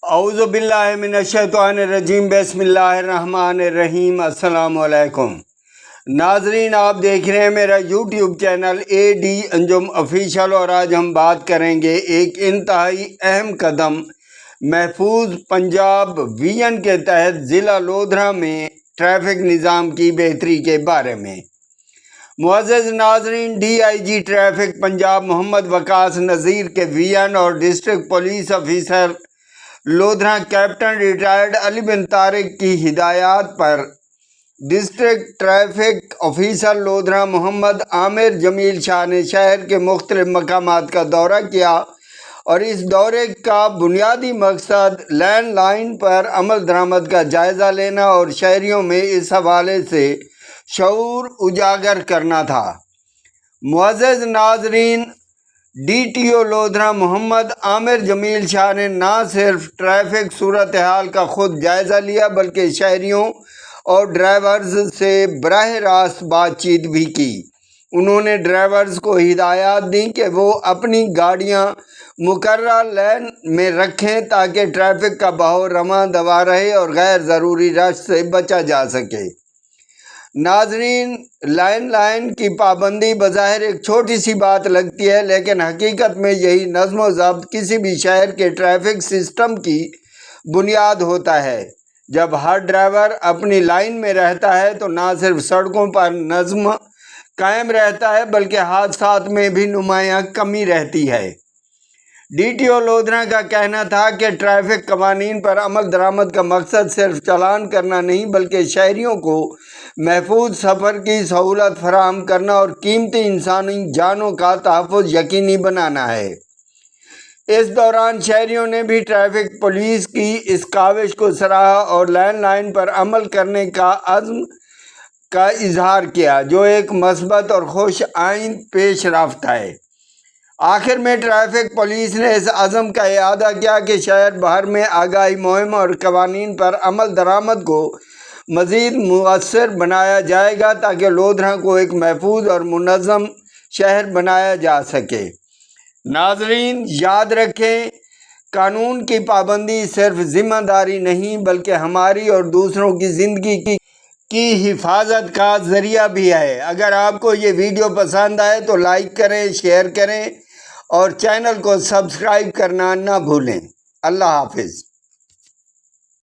اعوذ باللہ من الشیطان الرجیم، بسم اللہ الرحمن الرحیم۔ السلام علیکم ناظرین، آپ دیکھ رہے ہیں میرا یوٹیوب چینل AD انجم آفیشیل، اور آج ہم بات کریں گے ایک انتہائی اہم قدم محفوظ پنجاب ویژن کے تحت ضلع لودھرا میں ٹریفک نظام کی بہتری کے بارے میں۔ معزز ناظرین، DIG ٹریفک پنجاب محمد وقاص نذیر کے ویژن اور district police officer Lodhran captain retired Ali bin Tariq کی ہدایات پر district traffic officer Lodhran Muhammad Amir Jamil Shah نے شہر کے مختلف مقامات کا دورہ کیا، اور اس دورے کا بنیادی مقصد لینڈ لائن پر عمل درآمد کا جائزہ لینا اور شہریوں میں اس حوالے سے شعور اجاگر کرنا تھا۔ معزز ناظرین، DTO لودھرا محمد عامر جمیل شاہ نے نہ صرف ٹریفک صورتحال کا خود جائزہ لیا بلکہ شہریوں اور ڈرائیورز سے براہ راست بات چیت بھی کی۔ انہوں نے ڈرائیورز کو ہدایات دیں کہ وہ اپنی گاڑیاں مقررہ لین میں رکھیں تاکہ ٹریفک کا بہاؤ رواں دوا رہے اور غیر ضروری رش سے بچا جا سکے۔ ناظرین، لائن کی پابندی بظاہر ایک چھوٹی سی بات لگتی ہے، لیکن حقیقت میں یہی نظم و ضبط کسی بھی شہر کے ٹریفک سسٹم کی بنیاد ہوتا ہے۔ جب ہر ڈرائیور اپنی لائن میں رہتا ہے تو نہ صرف سڑکوں پر نظم قائم رہتا ہے بلکہ حادثات میں بھی نمایاں کمی رہتی ہے۔ DTO لودھرا کا کہنا تھا کہ ٹریفک قوانین پر عمل درآمد کا مقصد صرف چالان کرنا نہیں بلکہ شہریوں کو محفوظ سفر کی سہولت فراہم کرنا اور قیمتی انسانی جانوں کا تحفظ یقینی بنانا ہے۔ اس دوران شہریوں نے بھی ٹریفک پولیس کی اس کاوش کو سراہا اور لینڈ لائن پر عمل کرنے کا عزم کا اظہار کیا، جو ایک مثبت اور خوش آئند پیش رفت ہے۔ آخر میں ٹریفک پولیس نے اس عزم کا اعادہ کیا کہ شہر بھر میں آگاہی مہم اور قوانین پر عمل درآمد کو مزید مؤثر بنایا جائے گا تاکہ لودھرا کو ایک محفوظ اور منظم شہر بنایا جا سکے۔ ناظرین، یاد رکھیں، قانون کی پابندی صرف ذمہ داری نہیں بلکہ ہماری اور دوسروں کی زندگی کی حفاظت کا ذریعہ بھی ہے۔ اگر آپ کو یہ ویڈیو پسند آئے تو لائک کریں، شیئر کریں اور چینل کو سبسکرائب کرنا نہ بھولیں۔ اللہ حافظ۔